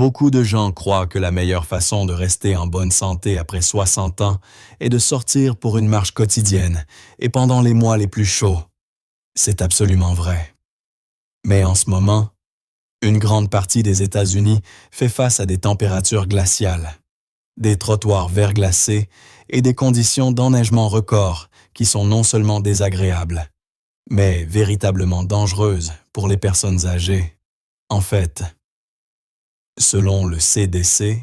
Beaucoup de gens croient que la meilleure façon de rester en bonne santé après 60 ans est de sortir pour une marche quotidienne et pendant les mois les plus chauds. C'est absolument vrai. Mais en ce moment, une grande partie des États-Unis fait face à des températures glaciales, des trottoirs verglacés et des conditions d'enneigement records qui sont non seulement désagréables, mais véritablement dangereuses pour les personnes âgées. En fait, selon le CDC,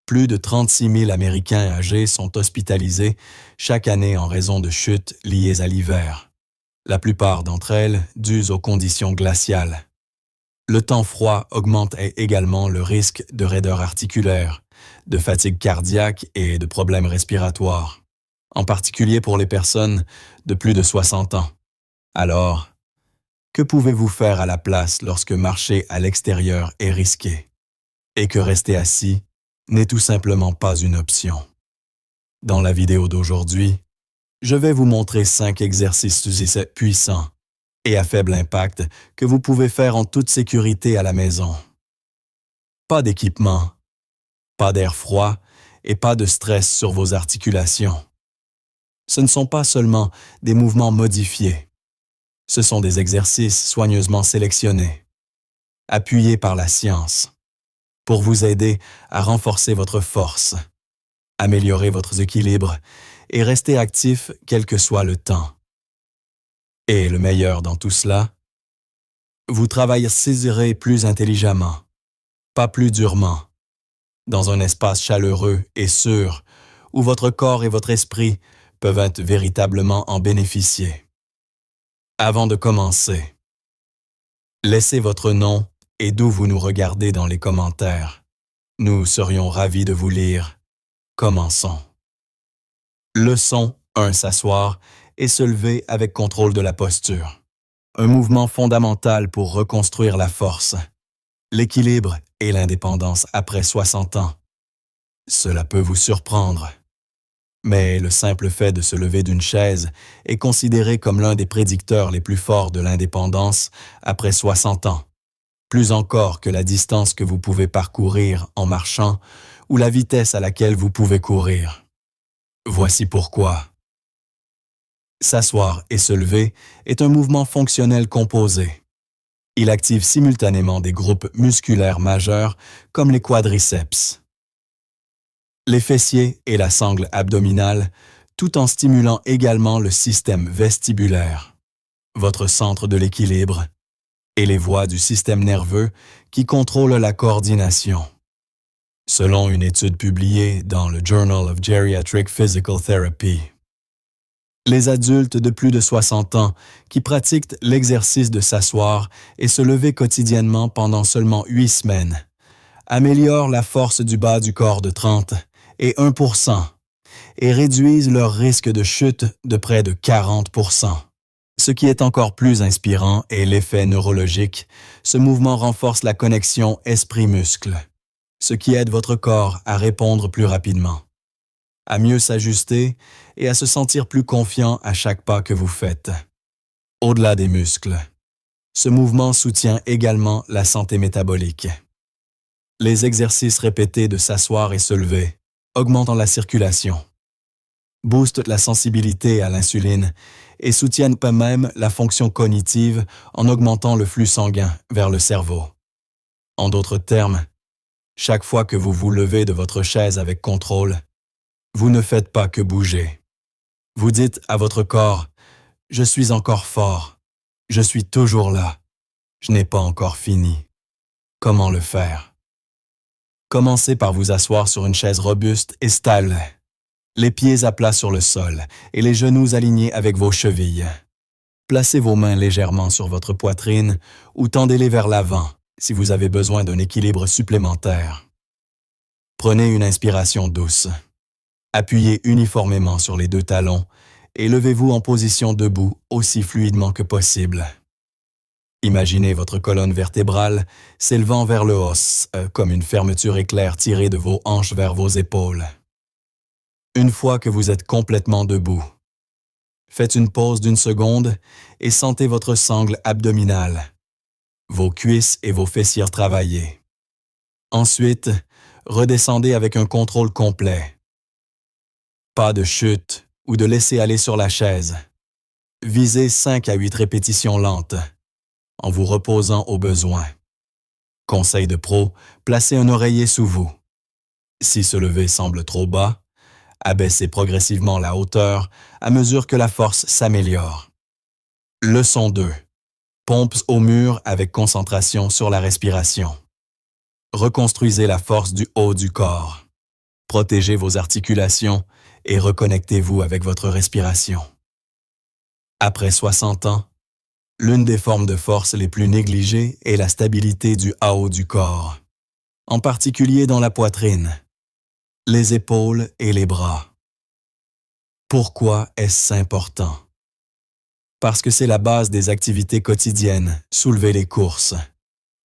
plus de 36 000 Américains âgés sont hospitalisés chaque année en raison de chutes liées à l'hiver. La plupart d'entre elles dues aux conditions glaciales. Le temps froid augmente également le risque de raideur articulaire, de fatigue cardiaque et de problèmes respiratoires, en particulier pour les personnes de plus de 60 ans. Alors, que pouvez-vous faire à la place lorsque marcher à l'extérieur est risqué et que rester assis n'est tout simplement pas une option? Dans la vidéo d'aujourd'hui, je vais vous montrer 5 exercices puissants et à faible impact que vous pouvez faire en toute sécurité à la maison. Pas d'équipement, pas d'air froid et pas de stress sur vos articulations. Ce ne sont pas seulement des mouvements modifiés. Ce sont des exercices soigneusement sélectionnés, appuyés par la science, pour vous aider à renforcer votre force, améliorer votre équilibre et rester actif quel que soit le temps. Et le meilleur dans tout cela, vous travaillerez plus intelligemment, pas plus durement, dans un espace chaleureux et sûr où votre corps et votre esprit peuvent être véritablement en bénéficier. Avant de commencer, laissez votre nom et d'où vous nous regardez dans les commentaires. Nous serions ravis de vous lire. Commençons. Leçon 1. S'asseoir et se lever avec contrôle de la posture. Un mouvement fondamental pour reconstruire la force, l'équilibre et l'indépendance après 60 ans. Cela peut vous surprendre, mais le simple fait de se lever d'une chaise est considéré comme l'un des prédicteurs les plus forts de l'indépendance après 60 ans, plus encore que la distance que vous pouvez parcourir en marchant ou la vitesse à laquelle vous pouvez courir. Voici pourquoi. S'asseoir et se lever est un mouvement fonctionnel composé. Il active simultanément des groupes musculaires majeurs comme les quadriceps, les fessiers et la sangle abdominale, tout en stimulant également le système vestibulaire, votre centre de l'équilibre, et les voies du système nerveux qui contrôlent la coordination. Selon une étude publiée dans le Journal of Geriatric Physical Therapy, les adultes de plus de 60 ans qui pratiquent l'exercice de s'asseoir et se lever quotidiennement pendant seulement 8 semaines améliorent la force du bas du corps de 30 et 1% et réduisent leur risque de chute de près de 40%. Ce qui est encore plus inspirant est l'effet neurologique. Ce mouvement renforce la connexion esprit-muscle, ce qui aide votre corps à répondre plus rapidement, à mieux s'ajuster et à se sentir plus confiant à chaque pas que vous faites. Au-delà des muscles, ce mouvement soutient également la santé métabolique. Les exercices répétés de s'asseoir et se lever augmentent la circulation, boostent la sensibilité à l'insuline et soutiennent pas même la fonction cognitive en augmentant le flux sanguin vers le cerveau. En d'autres termes, chaque fois que vous vous levez de votre chaise avec contrôle, vous ne faites pas que bouger. Vous dites à votre corps « Je suis encore fort, je suis toujours là, je n'ai pas encore fini ». Comment le faire? Commencez par vous asseoir sur une chaise robuste et stable, les pieds à plat sur le sol et les genoux alignés avec vos chevilles. Placez vos mains légèrement sur votre poitrine ou tendez-les vers l'avant si vous avez besoin d'un équilibre supplémentaire. Prenez une inspiration douce. Appuyez uniformément sur les 2 talons et levez-vous en position debout aussi fluidement que possible. Imaginez votre colonne vertébrale s'élevant vers le haut, comme une fermeture éclair tirée de vos hanches vers vos épaules. Une fois que vous êtes complètement debout, faites une pause d'1 seconde et sentez votre sangle abdominale, vos cuisses et vos fessiers travailler. Ensuite, redescendez avec un contrôle complet. Pas de chute ou de laisser aller sur la chaise. Visez 5 à 8 répétitions lentes, en vous reposant au besoin. Conseil de pro, placez un oreiller sous vous. Si se lever semble trop bas, abaissez progressivement la hauteur à mesure que la force s'améliore. Leçon 2. Pompes au mur avec concentration sur la respiration. Reconstruisez la force du haut du corps. Protégez vos articulations et reconnectez-vous avec votre respiration. Après 60 ans, l'une des formes de force les plus négligées est la stabilité du haut du corps, en particulier dans la poitrine, les épaules et les bras. Pourquoi est-ce important? Parce que c'est la base des activités quotidiennes, soulever les courses,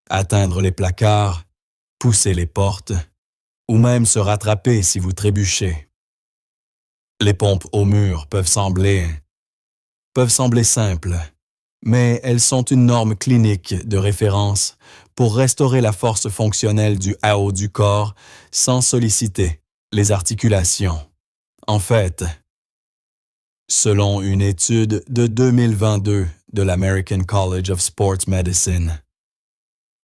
atteindre les placards, pousser les portes, ou même se rattraper si vous trébuchez. Les pompes au mur peuvent sembler simples, mais elles sont une norme clinique de référence pour restaurer la force fonctionnelle du haut du corps sans solliciter les articulations. En fait, selon une étude de 2022 de l'American College of Sports Medicine,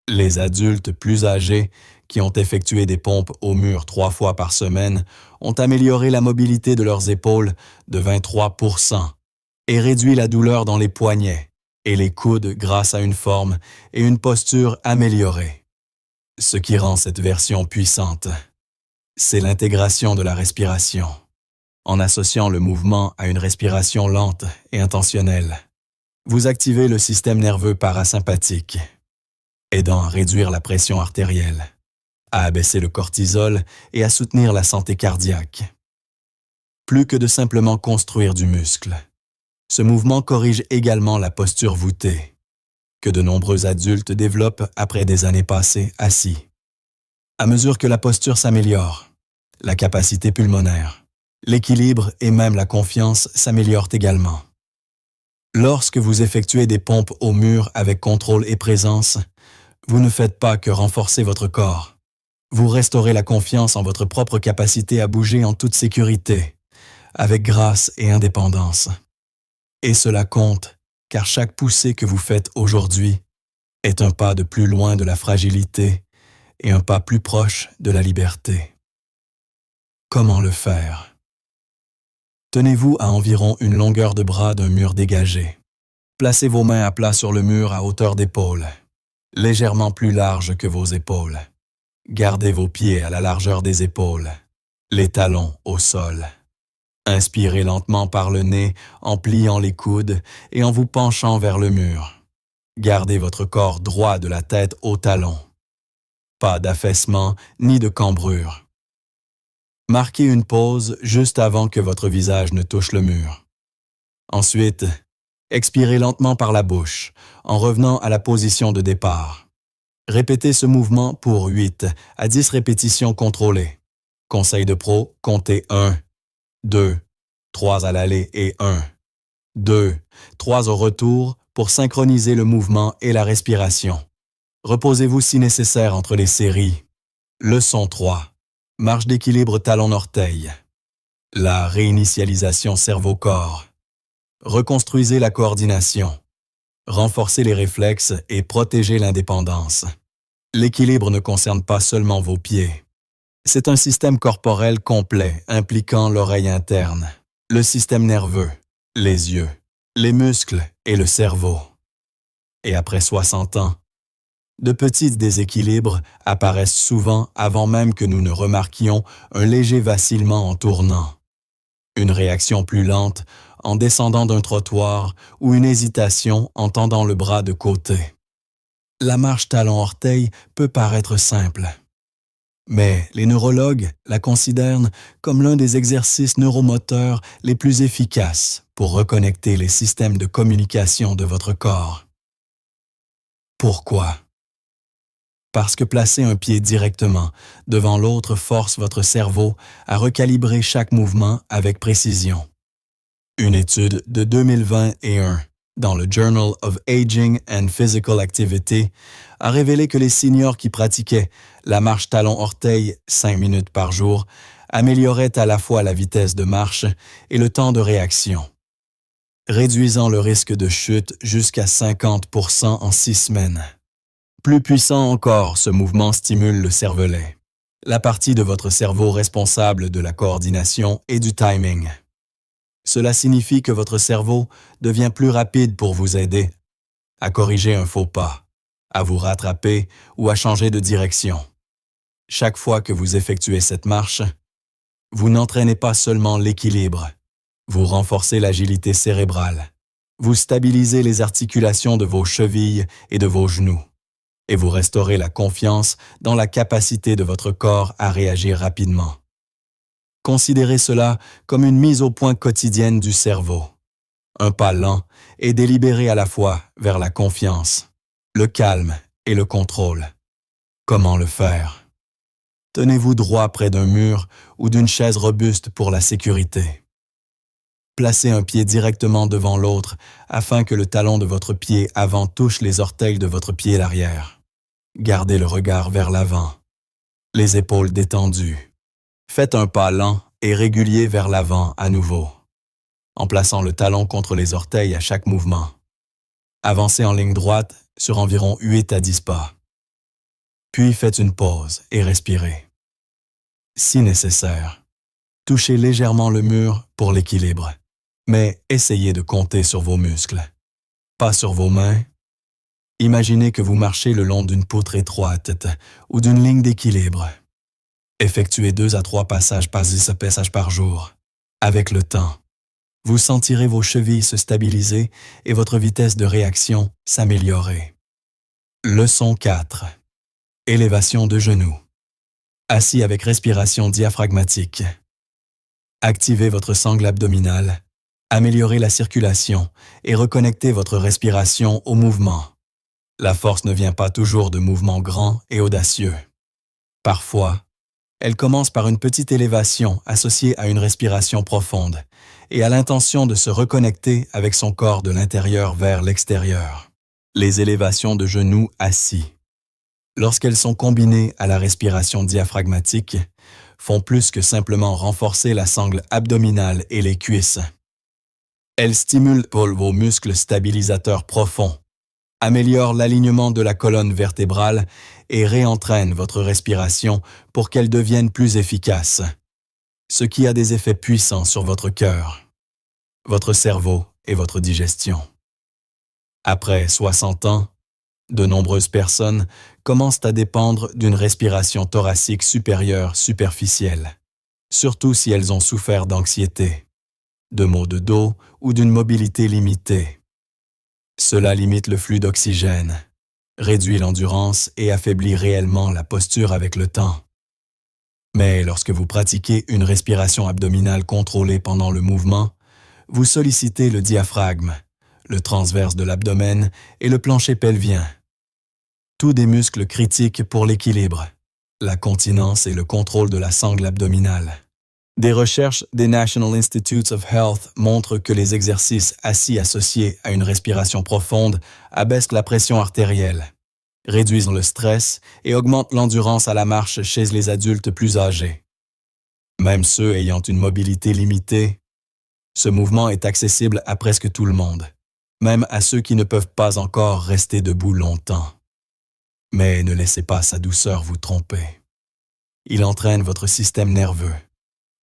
les adultes plus âgés qui ont effectué des pompes au mur 3 fois par semaine ont amélioré la mobilité de leurs épaules de 23% et réduit la douleur dans les poignets et les coudes grâce à une forme et une posture améliorées. Ce qui rend cette version puissante, c'est l'intégration de la respiration, en associant le mouvement à une respiration lente et intentionnelle. Vous activez le système nerveux parasympathique, aidant à réduire la pression artérielle, à abaisser le cortisol et à soutenir la santé cardiaque. Plus que de simplement construire du muscle, ce mouvement corrige également la posture voûtée, que de nombreux adultes développent après des années passées assis. À mesure que la posture s'améliore, la capacité pulmonaire, l'équilibre et même la confiance s'améliorent également. Lorsque vous effectuez des pompes au mur avec contrôle et présence, vous ne faites pas que renforcer votre corps. Vous restaurez la confiance en votre propre capacité à bouger en toute sécurité, avec grâce et indépendance. Et cela compte, car chaque poussée que vous faites aujourd'hui est un pas de plus loin de la fragilité et un pas plus proche de la liberté. Comment le faire? Tenez-vous à environ une longueur de bras d'un mur dégagé. Placez vos mains à plat sur le mur à hauteur d'épaule, légèrement plus large que vos épaules. Gardez vos pieds à la largeur des épaules, les talons au sol. Inspirez lentement par le nez en pliant les coudes et en vous penchant vers le mur. Gardez votre corps droit de la tête aux talons. Pas d'affaissement ni de cambrure. Marquez une pause juste avant que votre visage ne touche le mur. Ensuite, expirez lentement par la bouche en revenant à la position de départ. Répétez ce mouvement pour 8 à 10 répétitions contrôlées. Conseil de pro, comptez 1, 2, 3 à l'aller et 1, 2, 3 au retour pour synchroniser le mouvement et la respiration. Reposez-vous si nécessaire entre les séries. Leçon 3. Marche d'équilibre talon-orteil. La réinitialisation cerveau-corps. Reconstruisez la coordination. Renforcez les réflexes et protégez l'indépendance. L'équilibre ne concerne pas seulement vos pieds. C'est un système corporel complet impliquant l'oreille interne, le système nerveux, les yeux, les muscles et le cerveau. Et après 60 ans, de petits déséquilibres apparaissent souvent avant même que nous ne remarquions un léger vacillement en tournant, une réaction plus lente en descendant d'un trottoir ou une hésitation en tendant le bras de côté. La marche talon-orteil peut paraître simple, mais les neurologues la considèrent comme l'un des exercices neuromoteurs les plus efficaces pour reconnecter les systèmes de communication de votre corps. Pourquoi? Parce que placer un pied directement devant l'autre force votre cerveau à recalibrer chaque mouvement avec précision. Une étude de 2021 dans le Journal of Aging and Physical Activity, a révélé que les seniors qui pratiquaient la marche talon-orteil 5 minutes par jour amélioraient à la fois la vitesse de marche et le temps de réaction, réduisant le risque de chute jusqu'à 50% en 6 semaines. Plus puissant encore, ce mouvement stimule le cervelet, la partie de votre cerveau responsable de la coordination et du timing. Cela signifie que votre cerveau devient plus rapide pour vous aider à corriger un faux pas, à vous rattraper ou à changer de direction. Chaque fois que vous effectuez cette marche, vous n'entraînez pas seulement l'équilibre, vous renforcez l'agilité cérébrale, vous stabilisez les articulations de vos chevilles et de vos genoux, et vous restaurez la confiance dans la capacité de votre corps à réagir rapidement. Considérez cela comme une mise au point quotidienne du cerveau. Un pas lent et délibéré à la fois vers la confiance, le calme et le contrôle. Comment le faire? Tenez-vous droit près d'un mur ou d'une chaise robuste pour la sécurité. Placez un pied directement devant l'autre afin que le talon de votre pied avant touche les orteils de votre pied l'arrière. Gardez le regard vers l'avant, les épaules détendues. Faites un pas lent et régulier vers l'avant à nouveau, en plaçant le talon contre les orteils à chaque mouvement. Avancez en ligne droite sur environ 8 à 10 pas. Puis faites une pause et respirez. Si nécessaire, touchez légèrement le mur pour l'équilibre, mais essayez de compter sur vos muscles, pas sur vos mains. Imaginez que vous marchez le long d'une poutre étroite ou d'une ligne d'équilibre. Effectuez 2 à 3 passages par jour. Avec le temps, vous sentirez vos chevilles se stabiliser et votre vitesse de réaction s'améliorer. Leçon 4. Élévation de genoux. Assis avec respiration diaphragmatique. Activez votre sangle abdominale, améliorez la circulation et reconnectez votre respiration au mouvement. La force ne vient pas toujours de mouvements grands et audacieux. Parfois, elle commence par une petite élévation associée à une respiration profonde et à l'intention de se reconnecter avec son corps de l'intérieur vers l'extérieur. Les élévations de genoux assis, lorsqu'elles sont combinées à la respiration diaphragmatique, font plus que simplement renforcer la sangle abdominale et les cuisses. Elles stimulent vos muscles stabilisateurs profonds, améliorent l'alignement de la colonne vertébrale et réentraînent votre respiration pour qu'elle devienne plus efficace, ce qui a des effets puissants sur votre cœur, votre cerveau et votre digestion. Après 60 ans, de nombreuses personnes commencent à dépendre d'une respiration thoracique supérieure superficielle, surtout si elles ont souffert d'anxiété, de maux de dos ou d'une mobilité limitée. Cela limite le flux d'oxygène, réduit l'endurance et affaiblit réellement la posture avec le temps. Mais lorsque vous pratiquez une respiration abdominale contrôlée pendant le mouvement, vous sollicitez le diaphragme, le transverse de l'abdomen et le plancher pelvien. Tous des muscles critiques pour l'équilibre, la continence et le contrôle de la sangle abdominale. Des recherches des National Institutes of Health montrent que les exercices assis associés à une respiration profonde abaissent la pression artérielle, réduisent le stress et augmentent l'endurance à la marche chez les adultes plus âgés. Même ceux ayant une mobilité limitée, ce mouvement est accessible à presque tout le monde, même à ceux qui ne peuvent pas encore rester debout longtemps. Mais ne laissez pas sa douceur vous tromper. Il entraîne votre système nerveux,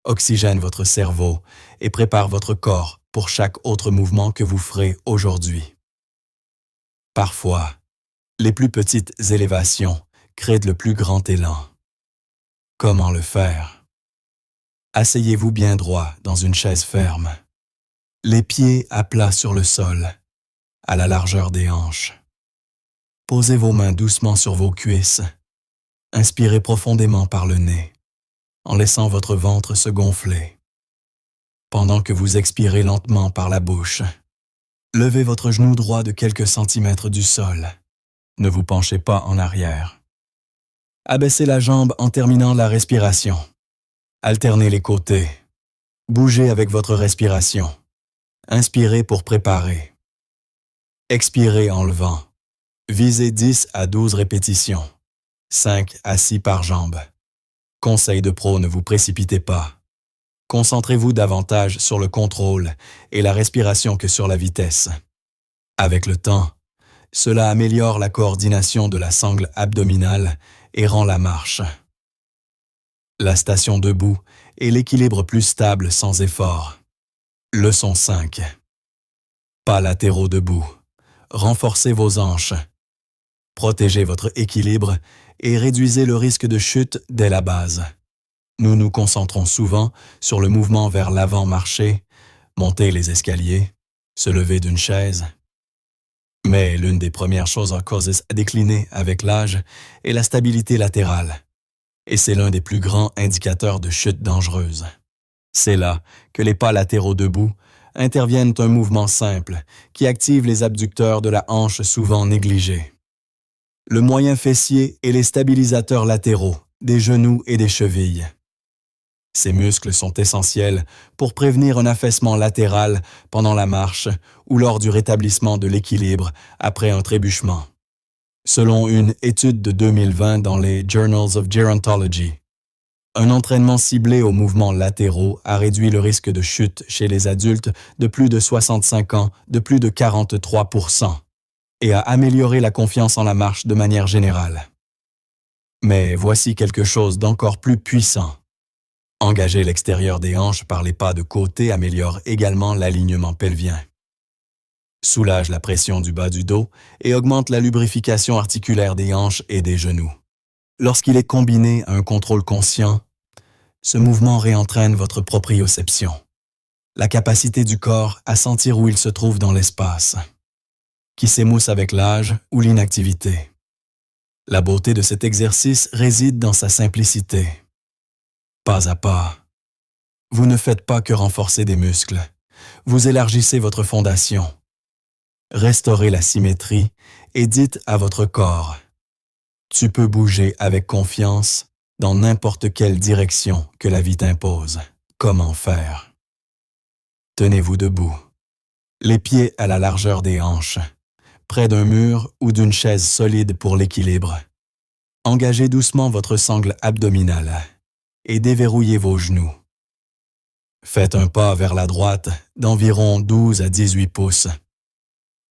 oxygène votre cerveau et prépare votre corps pour chaque autre mouvement que vous ferez aujourd'hui. Parfois, les plus petites élévations créent le plus grand élan. Comment le faire? Asseyez-vous bien droit dans une chaise ferme, les pieds à plat sur le sol, à la largeur des hanches. Posez vos mains doucement sur vos cuisses. Inspirez profondément par le nez, en laissant votre ventre se gonfler. Pendant que vous expirez lentement par la bouche, levez votre genou droit de quelques centimètres du sol. Ne vous penchez pas en arrière. Abaissez la jambe en terminant la respiration. Alternez les côtés. Bougez avec votre respiration. Inspirez pour préparer. Expirez en levant. Visez 10 à 12 répétitions. 5 à 6 par jambe. Conseil de pro, ne vous précipitez pas. Concentrez-vous davantage sur le contrôle et la respiration que sur la vitesse. Avec le temps, cela améliore la coordination de la sangle abdominale et rend la marche, la station debout et l'équilibre plus stable sans effort. Leçon 5. Pas latéraux debout. Renforcez vos hanches. Protégez votre équilibre et réduisez le risque de chute dès la base. Nous nous concentrons souvent sur le mouvement vers l'avant, marcher, monter les escaliers, se lever d'une chaise. Mais l'une des premières choses à causer à décliner avec l'âge est la stabilité latérale. Et c'est l'un des plus grands indicateurs de chute dangereuse. C'est là que les pas latéraux debout interviennent, un mouvement simple qui active les abducteurs de la hanche souvent négligés. Le moyen fessier et les stabilisateurs latéraux, des genoux et des chevilles. Ces muscles sont essentiels pour prévenir un affaissement latéral pendant la marche ou lors du rétablissement de l'équilibre après un trébuchement. Selon une étude de 2020 dans les Journals of Gerontology, un entraînement ciblé aux mouvements latéraux a réduit le risque de chute chez les adultes de plus de 65 ans de plus de 43% et a amélioré la confiance en la marche de manière générale. Mais voici quelque chose d'encore plus puissant. Engager l'extérieur des hanches par les pas de côté améliore également l'alignement pelvien. Soulage la pression du bas du dos et augmente la lubrification articulaire des hanches et des genoux. Lorsqu'il est combiné à un contrôle conscient, ce mouvement réentraîne votre proprioception, la capacité du corps à sentir où il se trouve dans l'espace, qui s'émousse avec l'âge ou l'inactivité. La beauté de cet exercice réside dans sa simplicité. Pas à pas. Vous ne faites pas que renforcer des muscles, vous élargissez votre fondation. Restaurez la symétrie et dites à votre corps « Tu peux bouger avec confiance dans n'importe quelle direction que la vie t'impose. Comment faire ?» Tenez-vous debout, les pieds à la largeur des hanches, près d'un mur ou d'une chaise solide pour l'équilibre. Engagez doucement votre sangle abdominale et déverrouillez vos genoux. Faites un pas vers la droite d'environ 12 à 18 pouces.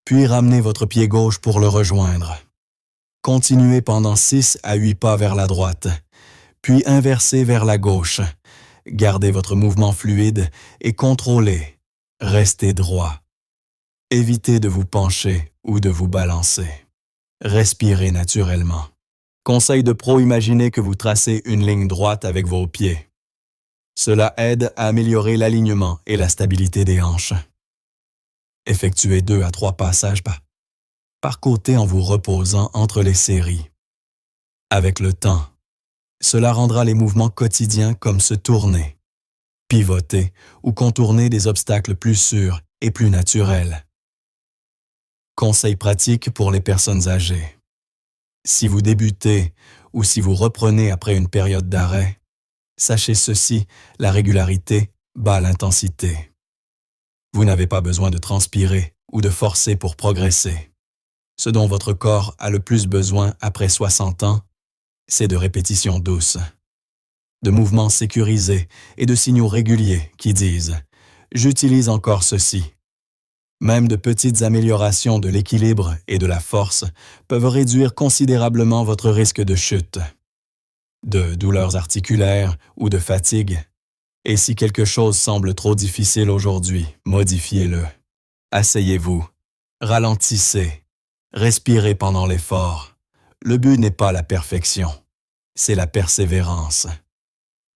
Puis ramenez votre pied gauche pour le rejoindre. Continuez pendant 6 à 8 pas vers la droite, puis inversez vers la gauche. Gardez votre mouvement fluide et contrôlez. Restez droit. Évitez de vous pencher ou de vous balancer. Respirez naturellement. Conseil de pro, imaginez que vous tracez une ligne droite avec vos pieds. Cela aide à améliorer l'alignement et la stabilité des hanches. Effectuez 2 à 3 passages par côté en vous reposant entre les séries. Avec le temps, cela rendra les mouvements quotidiens comme se tourner, pivoter ou contourner des obstacles plus sûrs et plus naturels. Conseil pratique pour les personnes âgées. Si vous débutez ou si vous reprenez après une période d'arrêt, sachez ceci, la régularité bat l'intensité. Vous n'avez pas besoin de transpirer ou de forcer pour progresser. Ce dont votre corps a le plus besoin après 60 ans, c'est de répétitions douces, de mouvements sécurisés et de signaux réguliers qui disent « J'utilise encore ceci ». Même de petites améliorations de l'équilibre et de la force peuvent réduire considérablement votre risque de chute, de douleurs articulaires ou de fatigue. Et si quelque chose semble trop difficile aujourd'hui, modifiez-le. Asseyez-vous, ralentissez, respirez pendant l'effort. Le but n'est pas la perfection, c'est la persévérance.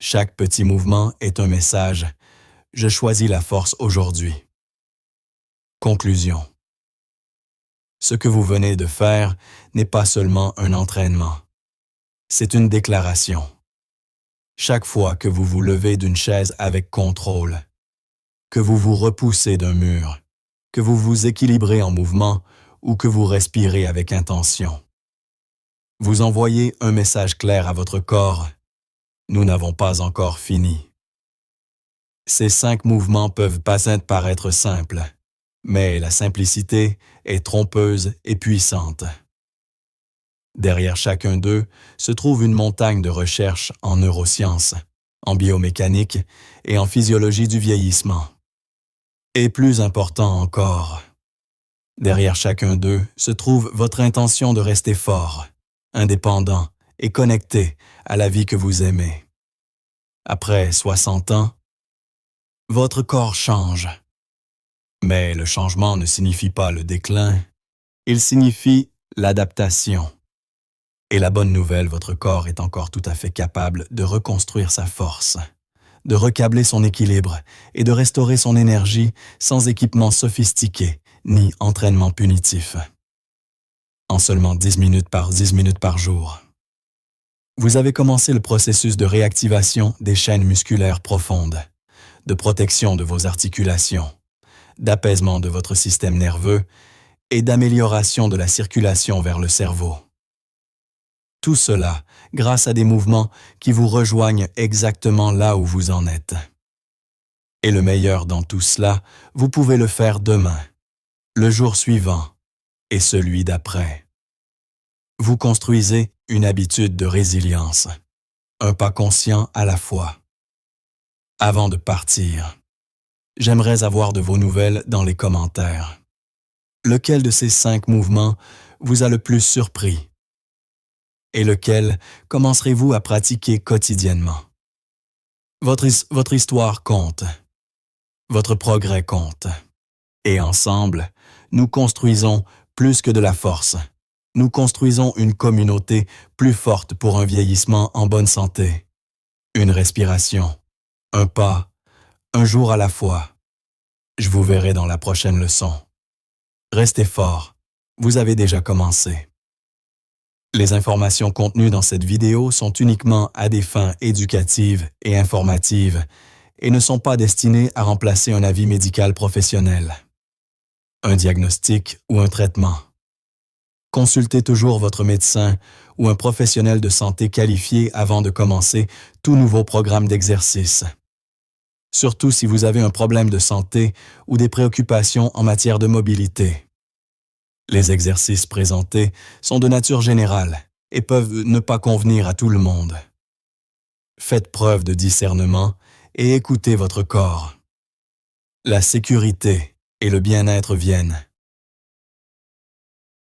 Chaque petit mouvement est un message. Je choisis la force aujourd'hui. Conclusion. Ce que vous venez de faire n'est pas seulement un entraînement. C'est une déclaration. Chaque fois que vous vous levez d'une chaise avec contrôle, que vous vous repoussez d'un mur, que vous vous équilibrez en mouvement ou que vous respirez avec intention, vous envoyez un message clair à votre corps. Nous n'avons pas encore fini. Ces 5 mouvements peuvent paraître simples, Mais la simplicité est trompeuse et puissante. Derrière chacun d'eux se trouve une montagne de recherches en neurosciences, en biomécanique et en physiologie du vieillissement. Et plus important encore, derrière chacun d'eux se trouve votre intention de rester fort, indépendant et connecté à la vie que vous aimez. Après 60 ans, votre corps change. Mais le changement ne signifie pas le déclin, il signifie l'adaptation. Et la bonne nouvelle, votre corps est encore tout à fait capable de reconstruire sa force, de recabler son équilibre et de restaurer son énergie sans équipement sophistiqué ni entraînement punitif. En seulement 10 minutes par jour. Vous avez commencé le processus de réactivation des chaînes musculaires profondes, de protection de vos articulations, d'apaisement de votre système nerveux et d'amélioration de la circulation vers le cerveau. Tout cela grâce à des mouvements qui vous rejoignent exactement là où vous en êtes. Et le meilleur dans tout cela, vous pouvez le faire demain, le jour suivant et celui d'après. Vous construisez une habitude de résilience, un pas conscient à la fois. Avant de partir, j'aimerais avoir de vos nouvelles dans les commentaires. Lequel de ces 5 mouvements vous a le plus surpris? Et lequel commencerez-vous à pratiquer quotidiennement? Votre histoire compte. Votre progrès compte. Et ensemble, nous construisons plus que de la force. Nous construisons une communauté plus forte pour un vieillissement en bonne santé. Une respiration, un pas, un jour à la fois. Je vous verrai dans la prochaine leçon. Restez forts, vous avez déjà commencé. Les informations contenues dans cette vidéo sont uniquement à des fins éducatives et informatives et ne sont pas destinées à remplacer un avis médical professionnel, un diagnostic ou un traitement. Consultez toujours votre médecin ou un professionnel de santé qualifié avant de commencer tout nouveau programme d'exercice. Surtout si vous avez un problème de santé ou des préoccupations en matière de mobilité. Les exercices présentés sont de nature générale et peuvent ne pas convenir à tout le monde. Faites preuve de discernement et écoutez votre corps. La sécurité et le bien-être viennent